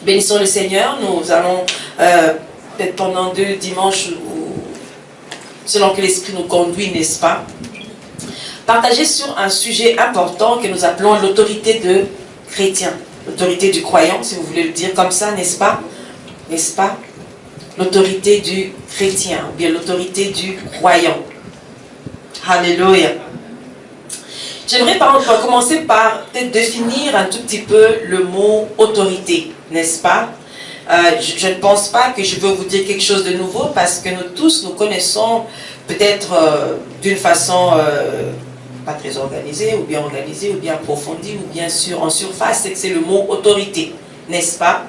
Bénissons le Seigneur. Nous allons, peut-être pendant 2 dimanches, selon que l'Esprit nous conduit, n'est-ce pas, partager sur un sujet important que nous appelons l'autorité de chrétien. L'autorité du croyant, si vous voulez le dire comme ça, n'est-ce pas? N'est-ce pas? L'autorité du chrétien, ou bien l'autorité du croyant. Alléluia. J'aimerais commencer par peut-être définir un tout petit peu le mot autorité, n'est-ce pas? Je ne pense pas que je veux vous dire quelque chose de nouveau parce que nous tous, nous connaissons peut-être d'une façon pas très organisée ou bien approfondie ou bien sûr en surface, c'est que c'est le mot autorité, n'est-ce pas?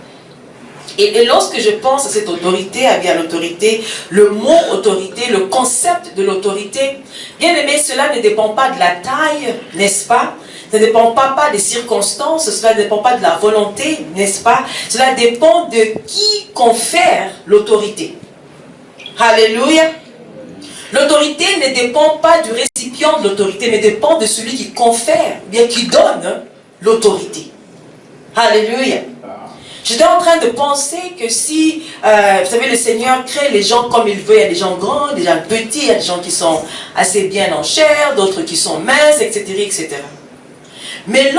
Et lorsque je pense à cette autorité, à bien l'autorité, le mot autorité, le concept de l'autorité, bien aimé, cela ne dépend pas de la taille, n'est-ce pas? Ça ne dépend pas des circonstances, cela ne dépend pas de la volonté, n'est-ce pas? Cela dépend de qui confère l'autorité. Alléluia. L'autorité ne dépend pas du récipient de l'autorité, mais dépend de celui qui confère, bien qui donne l'autorité. Alléluia. J'étais en train de penser que si, vous savez, le Seigneur crée les gens comme il veut, il y a des gens grands, des gens petits, il y a des gens qui sont assez bien en chair, d'autres qui sont minces, etc., etc. Mais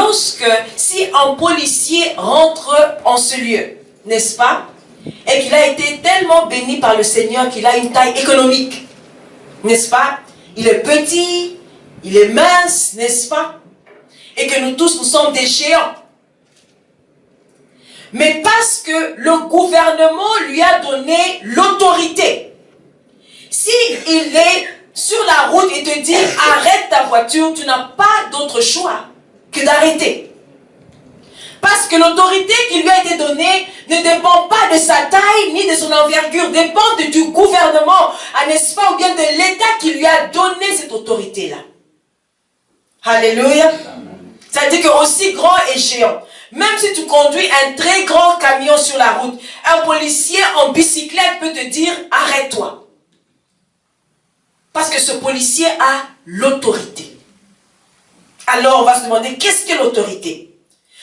si un policier rentre en ce lieu, n'est-ce pas, et qu'il a été tellement béni par le Seigneur qu'il a une taille économique, n'est-ce pas, il est petit, il est mince, n'est-ce pas, et que nous tous, nous sommes des géants. Mais parce que le gouvernement lui a donné l'autorité, s'il est sur la route et te dit arrête ta voiture, tu n'as pas d'autre choix que d'arrêter. Parce que l'autorité qui lui a été donnée ne dépend pas de sa taille ni de son envergure, dépend du gouvernement, n'est-ce pas, ou bien de l'État qui lui a donné cette autorité-là. Alléluia. C'est-à-dire que aussi grand et géant, même si tu conduis un très grand camion sur la route, un policier en bicyclette peut te dire arrête-toi. Parce que ce policier a l'autorité. Alors on va se demander qu'est-ce que l'autorité?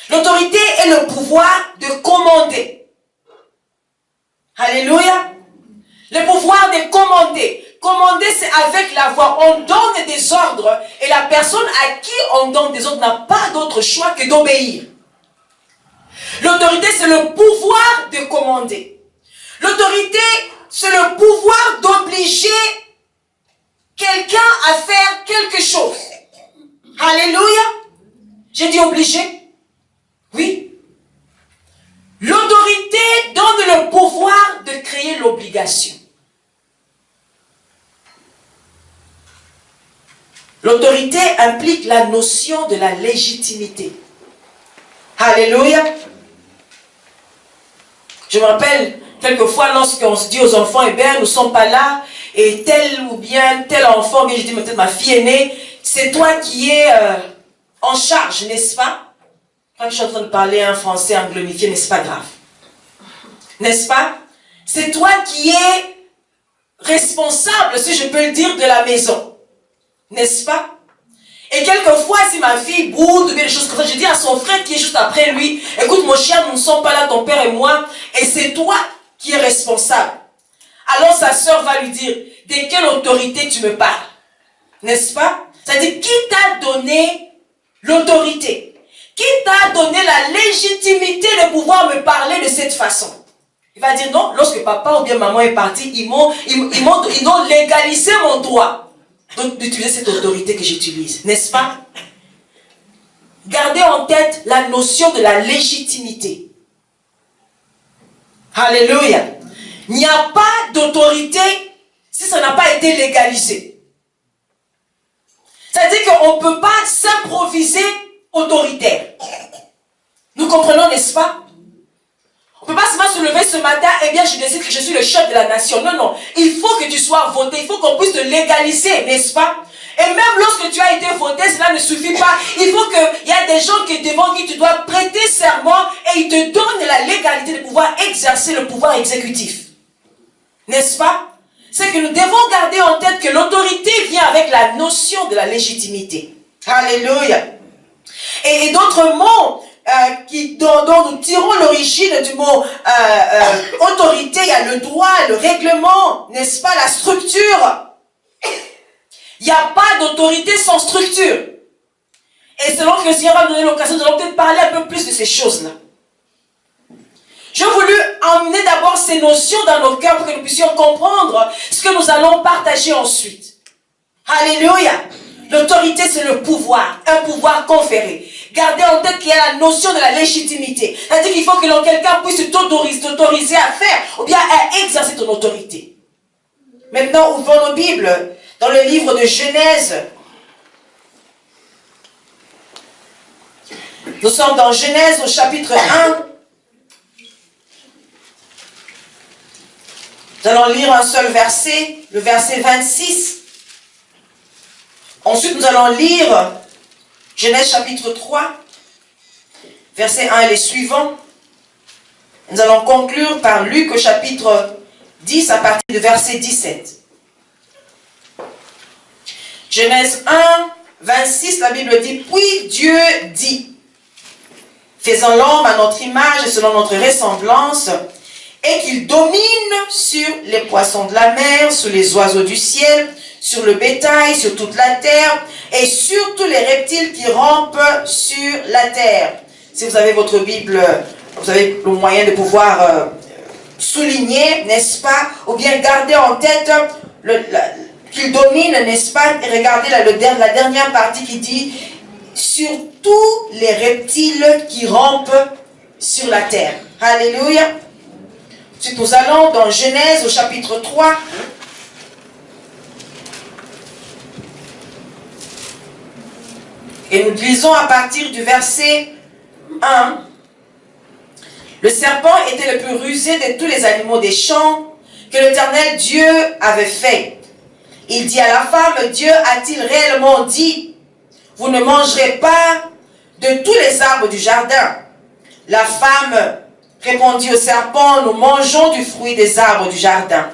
L'autorité est le pouvoir de commander. Alléluia. Le pouvoir de commander. Commander, c'est avec la voix. On donne des ordres et la personne à qui on donne des ordres n'a pas d'autre choix que d'obéir. L'autorité, c'est le pouvoir de commander. L'autorité, c'est le pouvoir d'obliger quelqu'un à faire quelque chose. Alléluia. J'ai dit obliger? Oui. L'autorité donne le pouvoir de créer l'obligation. L'autorité implique la notion de la légitimité. Alléluia. Je me rappelle, quelquefois, lorsqu'on se dit aux enfants, eh bien, nous ne sommes pas là, et tel ou bien tel enfant, bien, je dis peut-être ma fille aînée, c'est toi qui es en charge, n'est-ce pas? Quand je suis en train de parler un français anglomifié, mais ce n'est pas grave. N'est-ce pas? C'est toi qui es responsable, si je peux le dire, de la maison. N'est-ce pas? Et quelquefois, si ma fille boude ou bien des choses comme ça, je dis à son frère qui est juste après lui, écoute mon cher, nous ne sommes pas là, ton père et moi, et c'est toi qui es responsable. Alors sa sœur va lui dire, de quelle autorité tu me parles? N'est-ce pas? C'est-à-dire, qui t'a donné l'autorité? Qui t'a donné la légitimité de pouvoir me parler de cette façon? Il va dire, non, lorsque papa ou bien maman est parti, ils ont légalisé mon droit. Donc, d'utiliser cette autorité que j'utilise, n'est-ce pas? Gardez en tête la notion de la légitimité. Alléluia. Il n'y a pas d'autorité si ça n'a pas été légalisé. C'est-à-dire qu'on ne peut pas s'improviser autoritaire. Nous comprenons, n'est-ce pas? On ne peut pas seulement se lever ce matin, eh bien je décide que je suis le chef de la nation. Non, non. Il faut que tu sois voté. Il faut qu'on puisse te légaliser, n'est-ce pas? Et même lorsque tu as été voté, cela ne suffit pas. Il faut qu'il y ait des gens devant qui tu dois prêter serment et ils te donnent la légalité de pouvoir exercer le pouvoir exécutif. N'est-ce pas? C'est que nous devons garder en tête que l'autorité vient avec la notion de la légitimité. Alléluia. Et d'autres mots dont nous tirons l'origine du mot autorité, il y a le droit, le règlement, n'est-ce pas, la structure. Il n'y a pas d'autorité sans structure. Et selon que le Seigneur va nous donner l'occasion, nous allons peut-être parler un peu plus de ces choses-là. J'ai voulu emmener d'abord ces notions dans nos cœurs pour que nous puissions comprendre ce que nous allons partager ensuite. Alléluia. L'autorité, c'est le pouvoir, un pouvoir conféré. Gardez en tête qu'il y a la notion de la légitimité. C'est-à-dire qu'il faut que quelqu'un puisse t'autoriser à faire ou bien à exercer ton autorité. Maintenant, ouvrons nos Bibles dans le livre de Genèse. Nous sommes dans Genèse au chapitre 1. Nous allons lire un seul verset, le verset 26. Ensuite, nous allons lire Genèse chapitre 3, verset 1 et les suivants. Nous allons conclure par Luc au chapitre 10 à partir du verset 17. Genèse 1, 26, la Bible dit, « Puis Dieu dit, faisons l'homme à notre image et selon notre ressemblance, et qu'il domine sur les poissons de la mer, sur les oiseaux du ciel, sur le bétail, sur toute la terre, et sur tous les reptiles qui rampent sur la terre. » Si vous avez votre Bible, vous avez le moyen de pouvoir souligner, n'est-ce pas, ou bien garder en tête qu'il domine, n'est-ce pas, et regardez la dernière partie qui dit « sur tous les reptiles qui rampent sur la terre ». Alléluia. Ensuite, nous allons dans Genèse au chapitre 3. Et nous lisons à partir du verset 1. Le serpent était le plus rusé de tous les animaux des champs que l'Éternel Dieu avait fait. Il dit à la femme, Dieu a-t-il réellement dit, vous ne mangerez pas de tous les arbres du jardin? La femme répondit au serpent, nous mangeons du fruit des arbres du jardin.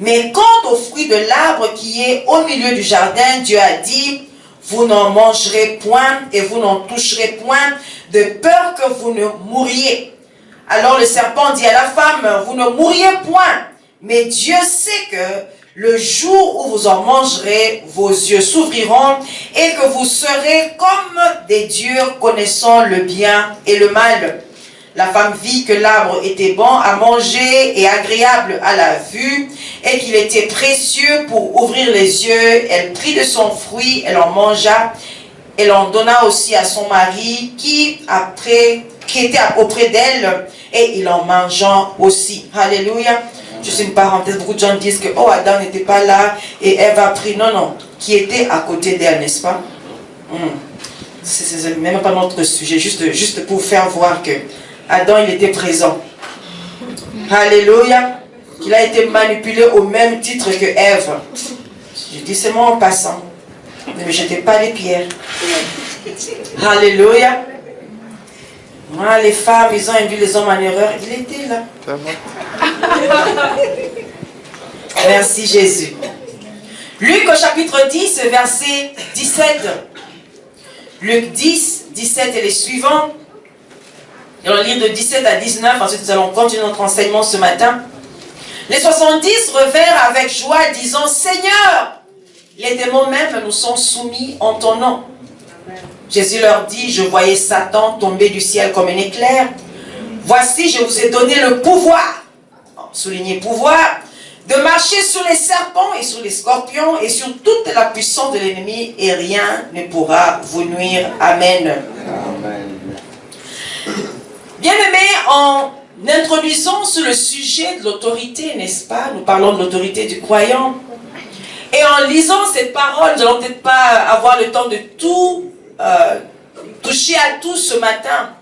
Mais quant au fruit de l'arbre qui est au milieu du jardin, Dieu a dit, vous n'en mangerez point et vous n'en toucherez point, de peur que vous ne mouriez. Alors le serpent dit à la femme, vous ne mourriez point, mais Dieu sait que le jour où vous en mangerez, vos yeux s'ouvriront et que vous serez comme des dieux connaissant le bien et le mal. La femme vit que l'arbre était bon à manger et agréable à la vue, et qu'il était précieux pour ouvrir les yeux. Elle prit de son fruit, elle en mangea, elle en donna aussi à son mari qui était auprès d'elle, et il en mangeant aussi. Alléluia. Juste une parenthèse, beaucoup de gens disent que oh, Adam n'était pas là et Ève a pris. Non, non, qui était à côté d'elle, n'est-ce pas? C'est même pas notre sujet, juste pour faire voir que Adam, il était présent. Alléluia. Qu'il a été manipulé au même titre que Ève. Je dis seulement en passant. Ne me jetez pas les pierres. Alléluia. Moi, les femmes, ils ont induit les hommes en erreur. Il était là. Merci Jésus. Luc au chapitre 10, verset 17. Luc 10, 17 et les suivants. Et on lit de 17 à 19, ensuite nous allons continuer notre enseignement ce matin. Les 70 revinrent avec joie, disant, Seigneur, les démons même nous sont soumis en ton nom. Jésus leur dit, je voyais Satan tomber du ciel comme un éclair. Voici, je vous ai donné le pouvoir, soulignez pouvoir, de marcher sur les serpents et sur les scorpions et sur toute la puissance de l'ennemi, et rien ne pourra vous nuire. Amen. Amen. Bien-aimés, en introduisons sur le sujet de l'autorité, n'est-ce pas? Nous parlons de l'autorité du croyant. Et en lisant cette parole, nous n'allons peut-être pas avoir le temps de tout toucher à tout ce matin.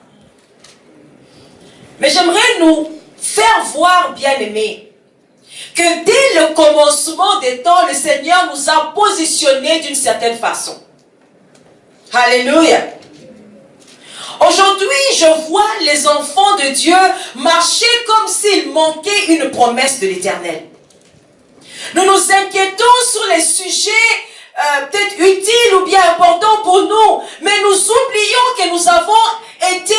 Mais j'aimerais nous faire voir, bien-aimés, que dès le commencement des temps, le Seigneur nous a positionnés d'une certaine façon. Alléluia. Aujourd'hui, je vois les enfants de Dieu marcher comme s'il manquait une promesse de l'Éternel. Nous nous inquiétons sur les sujets peut-être utiles ou bien importants pour nous, mais nous oublions que nous avons été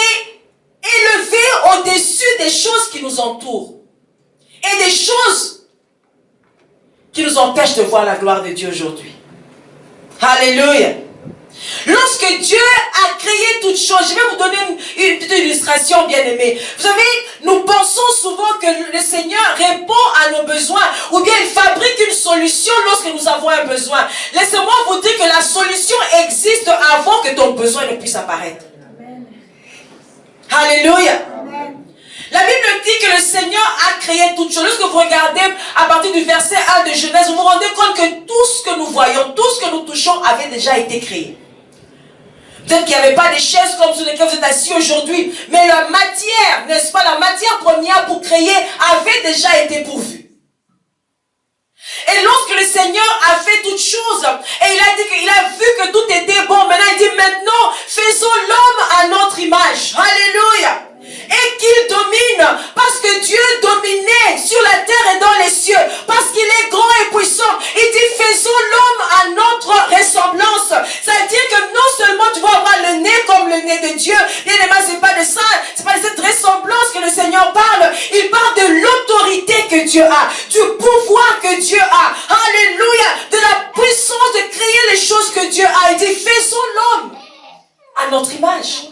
élevé au-dessus des choses qui nous entourent et des choses qui nous empêchent de voir la gloire de Dieu aujourd'hui. Alléluia. Lorsque Dieu a créé toutes choses, je vais vous donner une petite illustration bien aimée. Vous savez, nous pensons souvent que le Seigneur répond à nos besoins ou bien il fabrique une solution lorsque nous avons un besoin. Laissez-moi vous dire que la solution existe avant que ton besoin ne puisse apparaître. Amen. Alléluia. Amen. La Bible dit que le Seigneur a créé toutes choses. Lorsque vous regardez à partir du verset 1 de Genèse, vous vous rendez compte que tout ce que nous voyons, tout ce que nous touchons avait déjà été créé. Peut-être qu'il n'y avait pas des chaises comme sur lesquelles vous êtes assis aujourd'hui, mais la matière, n'est-ce pas, la matière première pour créer avait déjà été pourvue. Et lorsque le Seigneur a fait toutes choses, et il a dit qu'il a vu que tout était bon, maintenant il dit maintenant, faisons l'homme à notre image. Alléluia. Et qu'il domine, parce que Dieu dominait sur la terre et dans les cieux, parce qu'il est grand et puissant. Il dit faisons l'homme à notre ressemblance. C'est-à-dire que non seulement tu vas avoir le nez comme le nez de Dieu, bien aimé, c'est pas de ça, c'est pas de cette ressemblance que le Seigneur parle. Il parle de l'autorité que Dieu a, du pouvoir que Dieu a. Alléluia, de la puissance de créer les choses que Dieu a. Il dit faisons l'homme à notre image,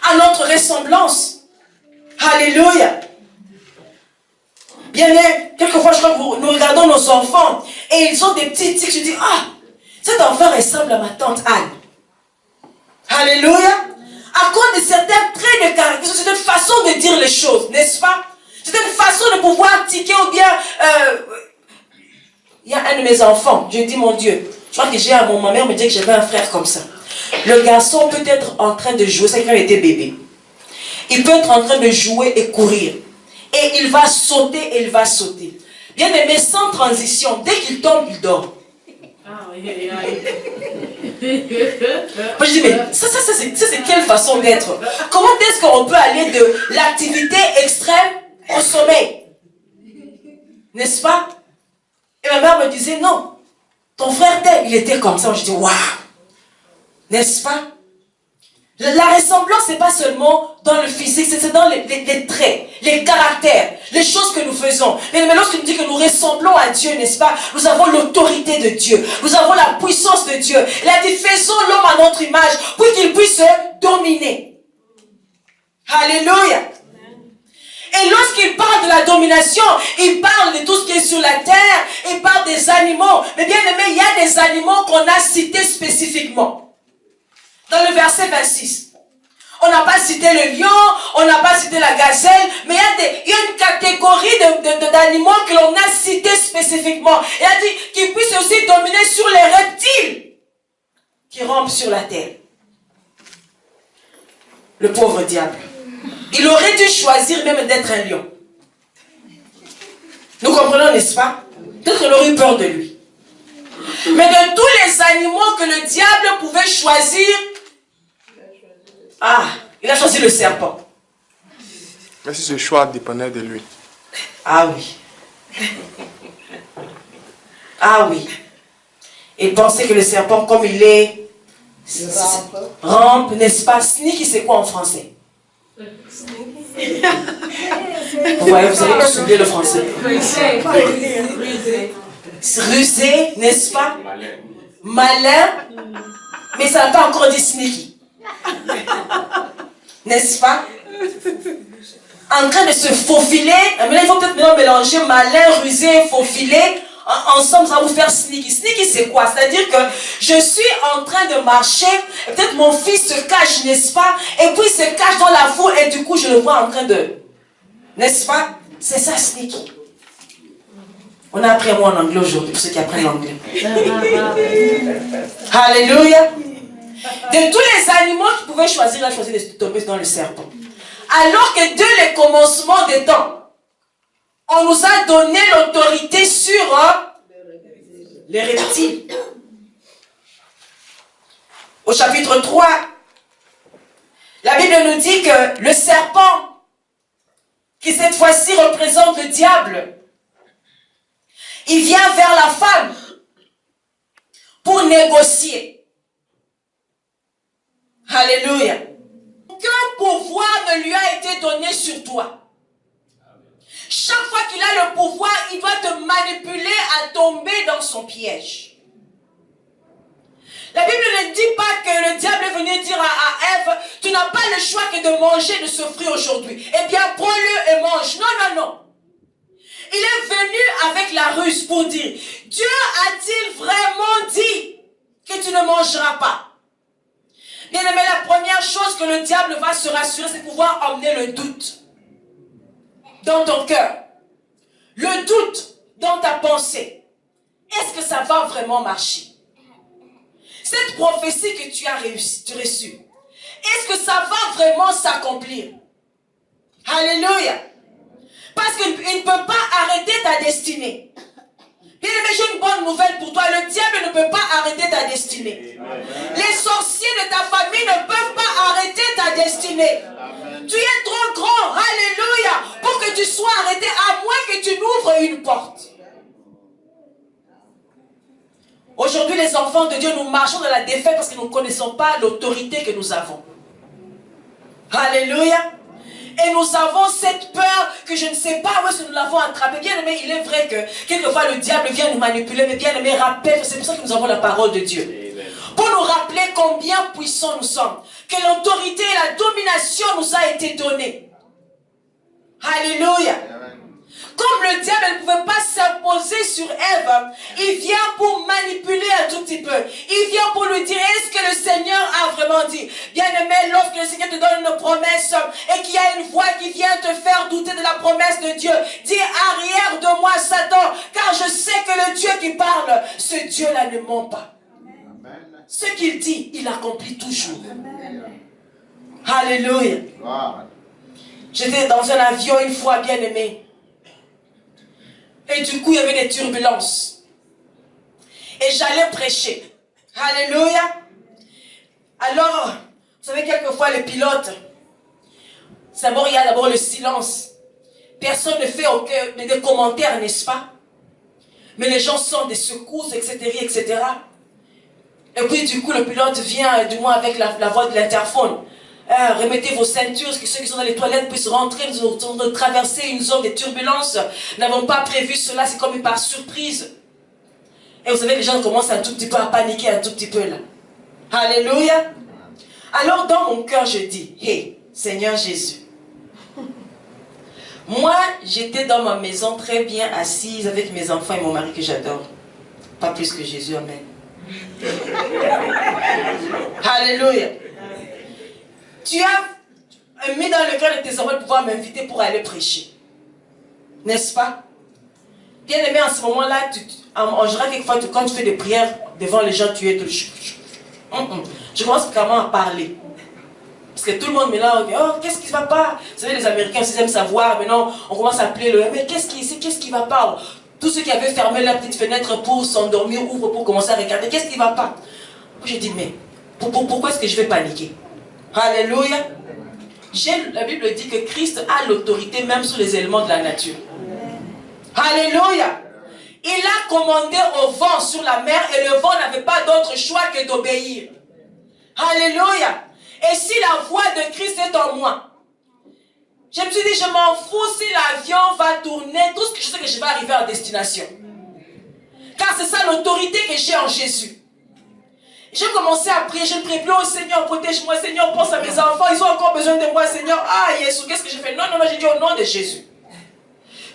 à notre ressemblance. Alléluia. Bien aimé, quelquefois je crois que nous regardons nos enfants et ils ont des petits tics. Je dis, ah, cet enfant ressemble à ma tante Anne. Alléluia. À cause de certains traits de caractère, c'est une façon de dire les choses, n'est-ce pas? C'est une façon de pouvoir tiquer ou bien... Il y a un de mes enfants, je dis mon Dieu, je crois que ma mère me dit que j'avais un frère comme ça. Le garçon peut être en train de jouer, c'est quand il était bébé. Il peut être en train de jouer et courir. Et il va sauter et il va sauter. Bien aimé, sans transition, dès qu'il tombe, il dort. Moi je dis, mais ça c'est quelle façon d'être? Comment est-ce qu'on peut aller de l'activité extrême au sommeil? N'est-ce pas? Et ma mère me disait, non, ton frère il était comme ça. Je dis, waouh! N'est-ce pas? La ressemblance, c'est pas seulement dans le physique, c'est dans les traits, les caractères, les choses que nous faisons. Mais lorsqu'il nous dit que nous ressemblons à Dieu, n'est-ce pas? Nous avons l'autorité de Dieu. Nous avons la puissance de Dieu. Il a dit, faisons l'homme à notre image pour qu'il puisse dominer. Alléluia. Et lorsqu'il parle de la domination, il parle de tout ce qui est sur la terre, il parle des animaux. Mais bien aimé, il y a des animaux qu'on a cités spécifiquement. Dans le verset 26, on n'a pas cité le lion, on n'a pas cité la gazelle, mais il y a une catégorie d'animaux que l'on a cité spécifiquement. Il a dit qu'ils puissent aussi dominer sur les reptiles qui rampent sur la terre. Le pauvre diable. Il aurait dû choisir même d'être un lion. Nous comprenons, n'est-ce pas? Peut-être qu'on aurait eu peur de lui. Mais de tous les animaux que le diable pouvait choisir, il a choisi le serpent. Mais si ce choix dépendait de lui. Ah oui. Ah oui. Et pensez que le serpent, comme il est rampe, n'est-ce pas? Sneaky, c'est quoi en français? Vous voyez, vous allez soulever le français. Rusé, n'est-ce pas? Malin. Mais ça n'a pas encore dit sneaky. N'est-ce pas? En train de se faufiler. Mais il faut peut-être maintenant mélanger malin, rusé, faufiler. Ensemble, ça va vous faire sneaky. Sneaky, c'est quoi? C'est-à-dire que je suis en train de marcher, et peut-être mon fils se cache, n'est-ce pas? Et puis il se cache dans la foule, et du coup, je le vois en train de... N'est-ce pas? C'est ça, sneaky. On a appris un mot en anglais aujourd'hui, pour ceux qui apprennent l'anglais. Alléluia. De tous les animaux qui pouvaient choisir, il a choisi de tomber dans le serpent. Alors que dès le commencement des temps, on nous a donné l'autorité sur les reptiles. Au chapitre 3, la Bible nous dit que le serpent, qui cette fois-ci représente le diable, il vient vers la femme pour négocier. Alléluia. aucun pouvoir ne lui a été donné sur toi. Chaque fois qu'il a le pouvoir, il doit te manipuler à tomber dans son piège. La Bible ne dit pas que le diable est venu dire à Ève, tu n'as pas le choix que de manger de ce fruit aujourd'hui. Eh bien, prends-le et mange. Non, non, non. Il est venu avec la ruse pour dire, Dieu a-t-il vraiment dit que tu ne mangeras pas? Bien aimé, la première chose que le diable va se rassurer, c'est pouvoir emmener le doute dans ton cœur. Le doute dans ta pensée. Est-ce que ça va vraiment marcher? Cette prophétie que tu as reçue, est-ce que ça va vraiment s'accomplir? Alléluia. Parce qu'il ne peut pas arrêter ta destinée. Bien aimé, j'ai une bonne nouvelle pour toi. Le diable ne peut pas arrêter ta destinée. Les sorciers de ta famille ne peuvent pas arrêter ta destinée. Tu es trop grand, alléluia, pour que tu sois arrêté, à moins que tu n'ouvres une porte. Aujourd'hui, les enfants de Dieu, nous marchons dans la défaite parce que nous ne connaissons pas l'autorité que nous avons. Alléluia. Et nous avons cette peur que je ne sais pas où est-ce que nous l'avons attrapé. Bien aimé, il est vrai que quelquefois le diable vient nous manipuler, mais bien aimé, rappelle, c'est pour ça que nous avons la parole de Dieu. Pour nous rappeler combien puissants nous sommes. Que l'autorité et la domination nous a été donnée. Alléluia. Comme le diable ne pouvait pas s'imposer sur Ève, il vient pour manipuler un tout petit peu. Il vient pour lui dire, est-ce que le Seigneur a vraiment dit? Bien-aimé, lorsque le Seigneur te donne une promesse et qu'il y a une voix qui vient te faire douter de la promesse de Dieu, dis arrière de moi Satan, car je sais que le Dieu qui parle, ce Dieu-là ne ment pas. Ce qu'il dit, il accomplit toujours. Alléluia. J'étais dans un avion une fois, bien-aimé. Et du coup, il y avait des turbulences. Et j'allais prêcher. Alléluia. Alors, vous savez, quelquefois, les pilotes, d'abord, il y a d'abord le silence. Personne ne fait des commentaires, n'est-ce pas? Mais les gens sentent des secousses, etc., etc. Et puis, du coup, le pilote vient, du moins avec la voix de l'interphone. Remettez vos ceintures, que ceux qui sont dans les toilettes puissent rentrer. Nous avons traversé une zone de turbulences. Nous n'avons pas prévu cela, c'est comme par surprise. Et vous savez, les gens commencent un tout petit peu à paniquer, un tout petit peu là. Alléluia. Alors dans mon cœur, je dis, hey, Seigneur Jésus. Moi, j'étais dans ma maison très bien assise avec mes enfants et mon mari que j'adore. Pas plus que Jésus, amen. Alléluia. Tu as mis dans le cœur de tes enfants de pouvoir m'inviter pour aller prêcher. N'est-ce pas? Bien aimé, en ce moment-là, en général, quelquefois, quand tu fais des prières devant les gens, tu es tout... Je commence carrément à parler. Parce que tout le monde me là, oh, qu'est-ce qui ne va pas? Vous savez, les Américains, ils aiment savoir. Maintenant, on commence à appeler mais qu'est-ce qui ne va pas? Tous ceux qui avaient fermé la petite fenêtre pour s'endormir ouvrent pour commencer à regarder. Qu'est-ce qui ne va pas? J'ai dit, mais pourquoi est-ce que je vais paniquer? Alléluia. La Bible dit que Christ a l'autorité même sur les éléments de la nature. Alléluia. Il a commandé au vent sur la mer et le vent n'avait pas d'autre choix que d'obéir. Alléluia. Et si la voix de Christ est en moi, je me suis dit, je m'en fous si l'avion va tourner, tout ce que je sais que je vais arriver à destination. Car c'est ça l'autorité que j'ai en Jésus. J'ai commencé à prier, je ne prie plus, oh Seigneur, protège-moi, Seigneur, pense à mes enfants, ils ont encore besoin de moi, Seigneur. Ah, Jésus, qu'est-ce que j'ai fait? Non, j'ai dit au nom de Jésus.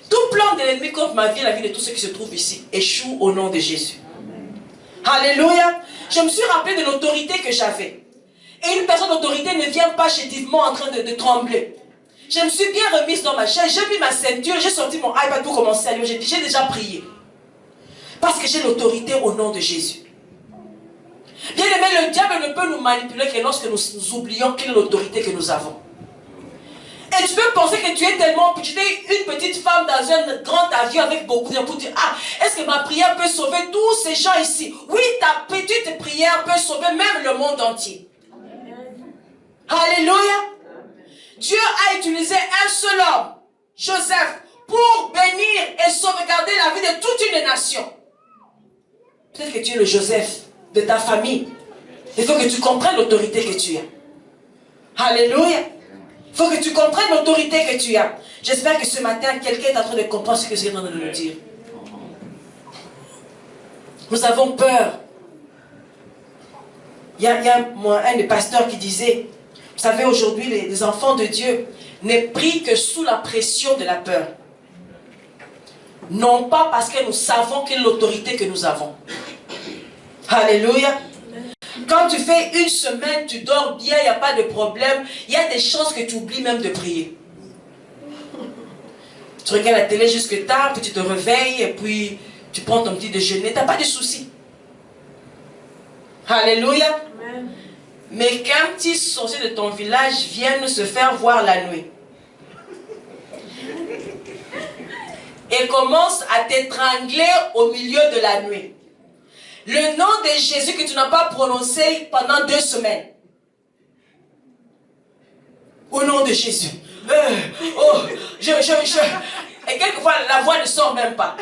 Tout plan de l'ennemi contre ma vie et la vie de tous ceux qui se trouvent ici échoue au nom de Jésus. Alléluia. Je me suis rappelé de l'autorité que j'avais. Et une personne d'autorité ne vient pas chétivement en train de trembler. Je me suis bien remise dans ma chaise, j'ai mis ma ceinture, j'ai sorti mon iPad pour commencer à lire. J'ai dit, j'ai déjà prié. Parce que j'ai l'autorité au nom de Jésus. Bien aimé, le diable ne peut nous manipuler que lorsque nous oublions quelle est l'autorité que nous avons. Et tu peux penser que tu es tellement... Tu es une petite femme dans un grand avion avec beaucoup de... pour dire, ah, est-ce que ma prière peut sauver tous ces gens ici? Oui, ta petite prière peut sauver même le monde entier. Alléluia. Dieu a utilisé un seul homme, Joseph, pour bénir et sauvegarder la vie de toute une nation. Peut-être que tu es le Joseph de ta famille. Il faut que tu comprennes l'autorité que tu as. Alléluia. Il faut que tu comprennes l'autorité que tu as. J'espère que ce matin, quelqu'un est en train de comprendre ce que je viens de nous dire. Nous avons peur. Il y a un des pasteurs qui disait, vous savez, aujourd'hui, les enfants de Dieu n'est pris que sous la pression de la peur. Non pas parce que nous savons quelle est l'autorité que nous avons. Alléluia. Quand tu fais une semaine, tu dors bien, il n'y a pas de problème. Il y a des chances que tu oublies même de prier. Tu regardes la télé jusque tard, puis tu te réveilles, et puis tu prends ton petit déjeuner, tu n'as pas de soucis. Alléluia. Amen. Mais qu'un petit sorcier de ton village vienne se faire voir la nuit et commence à t'étrangler au milieu de la nuit. Le nom de Jésus que tu n'as pas prononcé pendant 2 semaines. Au nom de Jésus. Et quelquefois, la voix ne sort même pas.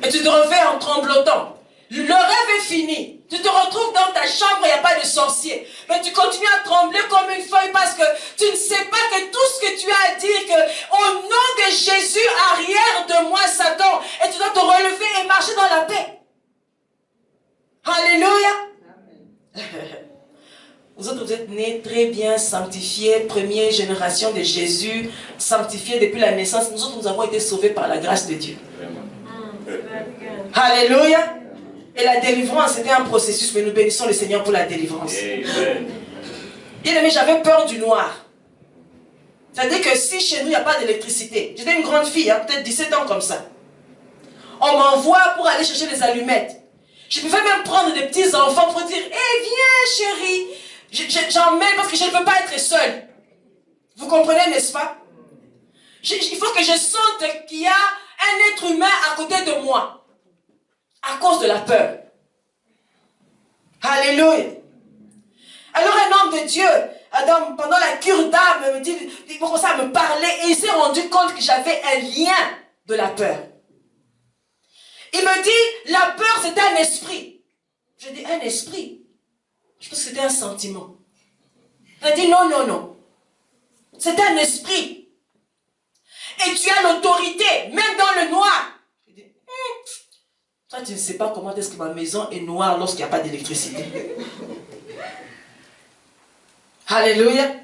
Et tu te réveilles en tremblotant. Le rêve est fini. Tu te retrouves dans ta chambre, il n'y a pas de sorcier. Mais tu continues à trembler comme une feuille parce que tu ne sais pas que tout ce que tu as à dire, que au nom de Jésus, arrière de moi, Satan, et tu dois te relever et marcher dans la paix. Alléluia. Vous autres, vous êtes nés très bien sanctifiés, première génération de Jésus, sanctifiés depuis la naissance. Nous autres, nous avons été sauvés par la grâce de Dieu. Alléluia. Et la délivrance, c'était un processus, mais nous bénissons le Seigneur pour la délivrance. Bien aimé, j'avais peur du noir. C'est-à-dire que si chez nous, il n'y a pas d'électricité, j'étais une grande fille, peut-être 17 ans comme ça. On m'envoie pour aller chercher les allumettes. Je pouvais même prendre des petits enfants pour dire, viens chérie, j'emmène parce que je ne veux pas être seule. Vous comprenez, n'est-ce pas? Il faut que je sente qu'il y a un être humain à côté de moi. À cause de la peur. Alléluia. Alors un homme de Dieu, Adam, pendant la cure d'âme, il commençait à me parler et il s'est rendu compte que j'avais un lien de la peur. Il me dit, la peur c'était un esprit. Je dis, un esprit? Je pense que c'était un sentiment. Il a dit, non. C'est un esprit. Et tu as l'autorité, même dans le noir. Je dis, toi, tu ne sais pas comment est-ce que ma maison est noire lorsqu'il n'y a pas d'électricité. Alléluia.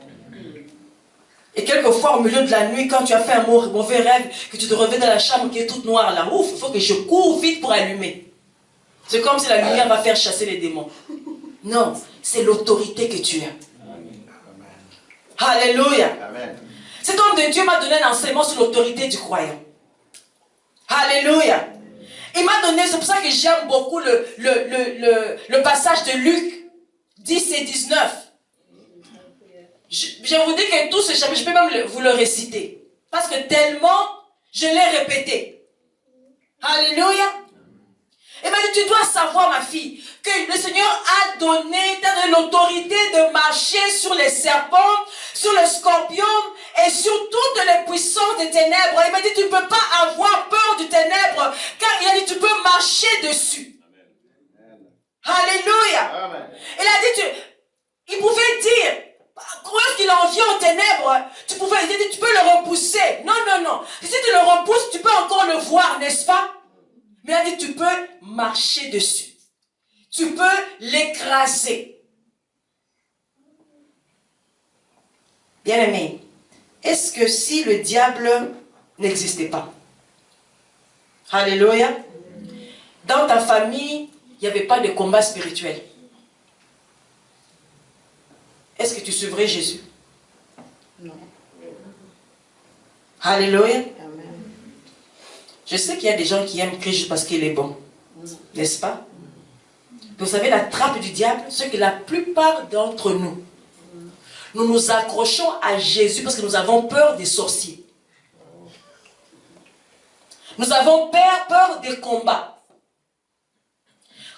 Et quelquefois, au milieu de la nuit, quand tu as fait un mauvais rêve, que tu te réveilles dans la chambre qui est toute noire là, ouf, il faut que je cours vite pour allumer. C'est comme si la lumière va faire chasser les démons. Non, c'est l'autorité que tu as. Alléluia. Cet homme de Dieu m'a donné un enseignement sur l'autorité du croyant. Alléluia. Il m'a donné, c'est pour ça que j'aime beaucoup le passage de Luc 10 et 19. Je vous dis que tout ce chapitre, je peux même vous le réciter. Parce que tellement, je l'ai répété. Alléluia. Et m'a dit, tu dois savoir, ma fille, que le Seigneur t'a donné l'autorité de marcher sur les serpents, sur les scorpions et sur toutes les puissances des ténèbres. Il m'a dit, tu ne peux pas avoir peur du ténèbre, car il a dit, tu peux marcher dessus. Amen. Alléluia. Amen. Il a dit, il pouvait dire, lorsqu'il en vient aux ténèbres, tu peux le repousser. Non. Si tu le repousses, tu peux encore le voir, n'est-ce pas? Mais il a dit, tu peux marcher dessus. Tu peux l'écraser. Bien-aimé, est-ce que si le diable n'existait pas? Alléluia. Dans ta famille, il n'y avait pas de combat spirituel. Est-ce que tu suivrais Jésus? Non. Alléluia. Je sais qu'il y a des gens qui aiment Christ juste parce qu'il est bon. N'est-ce pas? Vous savez, la trappe du diable, c'est que la plupart d'entre nous, nous nous accrochons à Jésus parce que nous avons peur des sorciers. Nous avons peur des combats.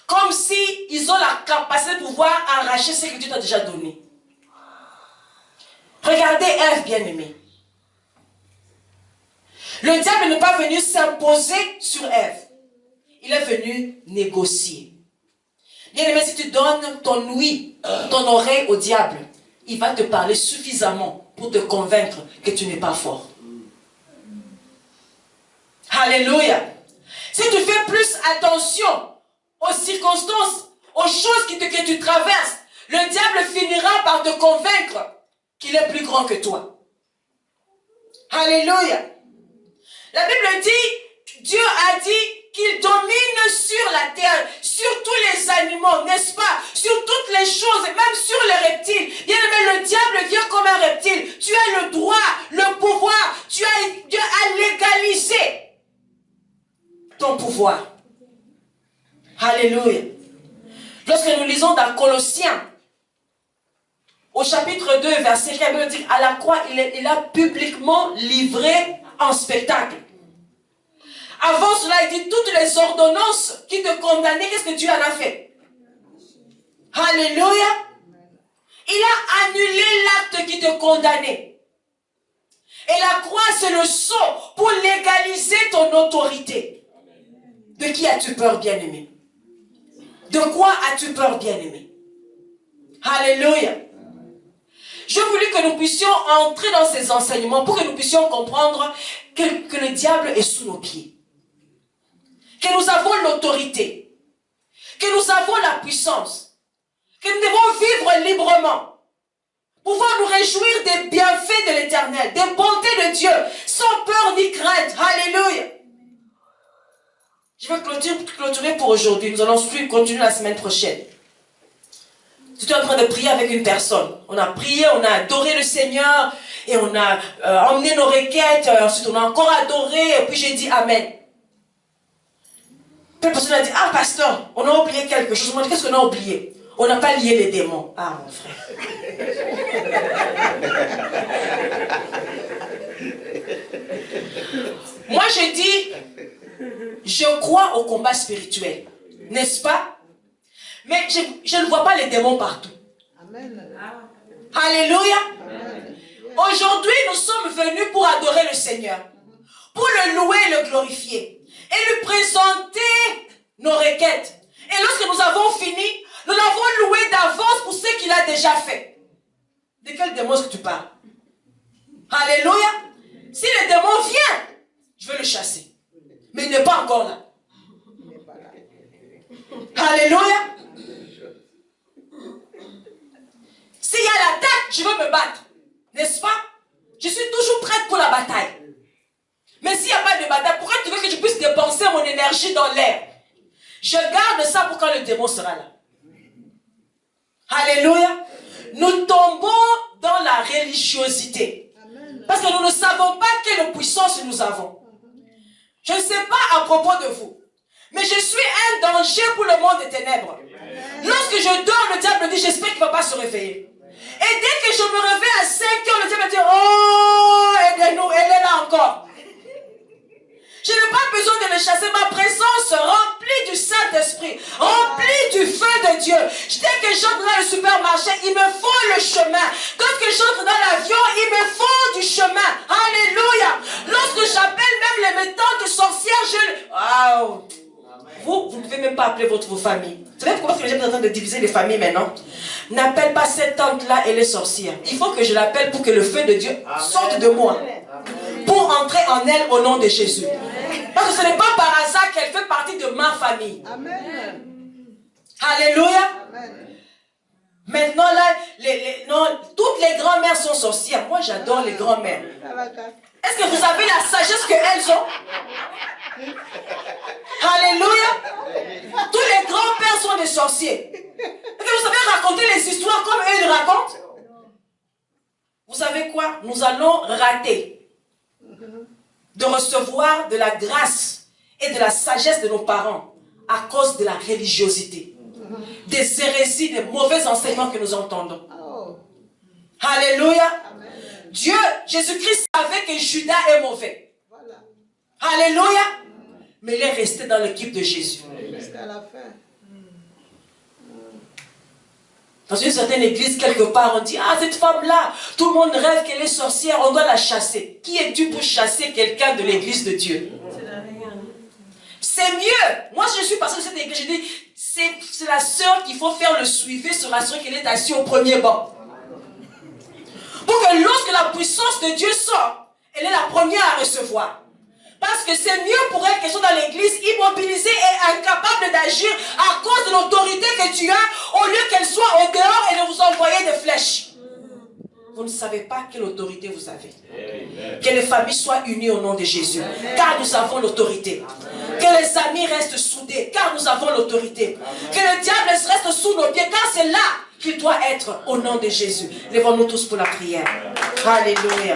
Comme si ils ont la capacité de pouvoir arracher ce que Dieu t'a déjà donné. Regardez Ève, bien-aimée. Le diable n'est pas venu s'imposer sur Ève. Il est venu négocier. Bien-aimé, si tu donnes ton ouïe, ton oreille au diable, il va te parler suffisamment pour te convaincre que tu n'es pas fort. Alléluia. Si tu fais plus attention aux circonstances, aux choses que tu traverses, le diable finira par te convaincre qu'il est plus grand que toi. Alléluia. La Bible dit, Dieu a dit qu'il domine sur la terre, sur tous les animaux, n'est-ce pas? Sur toutes les choses, même sur les reptiles. Bien aimé, le diable vient comme un reptile. Tu as le droit, le pouvoir. Dieu a légalisé ton pouvoir. Alléluia. Lorsque nous lisons dans Colossiens, au chapitre 2, verset 4, il dit, à la croix, il a publiquement livré en spectacle. Avant cela, il dit, toutes les ordonnances qui te condamnaient, qu'est-ce que Dieu en a fait? Alléluia. Il a annulé l'acte qui te condamnait. Et la croix, c'est le sceau pour légaliser ton autorité. De qui as-tu peur, bien-aimé? De quoi as-tu peur, bien-aimé? Alléluia. Je voulais que nous puissions entrer dans ces enseignements pour que nous puissions comprendre que le diable est sous nos pieds. Que nous avons l'autorité. Que nous avons la puissance. Que nous devons vivre librement. Pouvoir nous réjouir des bienfaits de l'Éternel, des bontés de Dieu, sans peur ni crainte. Alléluia. Je vais clôturer pour aujourd'hui. Nous allons continuer la semaine prochaine. Si tu es en train de prier avec une personne, on a prié, on a adoré le Seigneur, et on a emmené nos requêtes, ensuite on a encore adoré, et puis j'ai dit Amen. Puis la personne a dit, ah pasteur, on a oublié quelque chose. Moi, qu'est-ce qu'on a oublié? On n'a pas lié les démons. Ah mon frère. Moi je dis, je crois au combat spirituel, n'est-ce pas? Mais je ne vois pas les démons partout. Amen. Alléluia. Amen. Aujourd'hui, nous sommes venus pour adorer le Seigneur, pour le louer et le glorifier, et lui présenter nos requêtes. Et lorsque nous avons fini, nous l'avons loué d'avance pour ce qu'il a déjà fait. De quel démon est-ce que tu parles? Alléluia. Si le démon vient, je vais le chasser. Mais il n'est pas encore là. Alléluia. S'il y a l'attaque, je veux me battre. N'est-ce pas? Je suis toujours prête pour la bataille. Mais s'il n'y a pas de bataille, pourquoi tu veux que je puisse dépenser mon énergie dans l'air? Je garde ça pour quand le démon sera là. Alléluia. Nous tombons dans la religiosité. Parce que nous ne savons pas quelle puissance nous avons. Je ne sais pas à propos de vous, mais je suis un danger pour le monde des ténèbres. Lorsque je dors, le diable me dit, j'espère qu'il ne va pas se réveiller. Et dès que je me réveille à 5 heures, le diable me dit, oh, aidez-nous, elle est là encore. Je n'ai pas besoin de le chasser. Ma présence remplie du Saint-Esprit, remplie du feu de Dieu. Dès que j'entre dans le supermarché, il me faut le chemin. Quand j'entre dans l'avion, il me faut du chemin. Alléluia. Lorsque j'appelle même les mettantes sorcières, waouh. Vous ne pouvez même pas appeler votre famille. Vous savez pourquoi les gens sont en train de diviser les familles maintenant? N'appelle pas cette tante-là, elle est sorcière. Il faut que je l'appelle pour que le feu de Dieu sorte de moi. Pour entrer en elle au nom de Jésus. Parce que ce n'est pas par hasard qu'elle fait partie de ma famille. Amen. Alléluia. Amen. Maintenant là, toutes les grand-mères sont sorcières. Moi j'adore les grand-mères. Est-ce que vous avez la sagesse qu'elles ont? Alléluia. Tous les grands-pères sont des sorciers. Est-ce que vous savez raconter les histoires comme eux ils racontent? Vous savez quoi? Nous allons rater de recevoir de la grâce et de la sagesse de nos parents à cause de la religiosité, des hérésies, des mauvais enseignements que nous entendons. Alléluia. Dieu, Jésus-Christ savait que Judas est mauvais. Alléluia. Mais il est resté dans l'équipe de Jésus. Jusqu'à la fin. Dans une certaine église, quelque part, on dit, ah, cette femme-là, tout le monde rêve qu'elle est sorcière, on doit la chasser. Qui es-tu pour chasser quelqu'un de l'église de Dieu? C'est mieux. Moi, si je suis passé de cette église, je dis, c'est la sœur qu'il faut faire le suivi sur la sœur qu'elle est assise au premier banc. Pour que lorsque la puissance de Dieu sort, elle est la première à recevoir. Parce que c'est mieux pour elle qu'elle soit dans l'église, immobilisée et incapable d'agir à cause de l'autorité que tu as, au lieu qu'elle soit au dehors et de vous envoyer des flèches. Vous ne savez pas quelle autorité vous avez. Amen. Que les familles soient unies au nom de Jésus. Amen. Car nous avons l'autorité. Que les amis restent soudés. Car nous avons l'autorité. Que le diable reste sous nos pieds. Car c'est là qu'il doit être au nom de Jésus. Lèvons-nous tous pour la prière. Alléluia.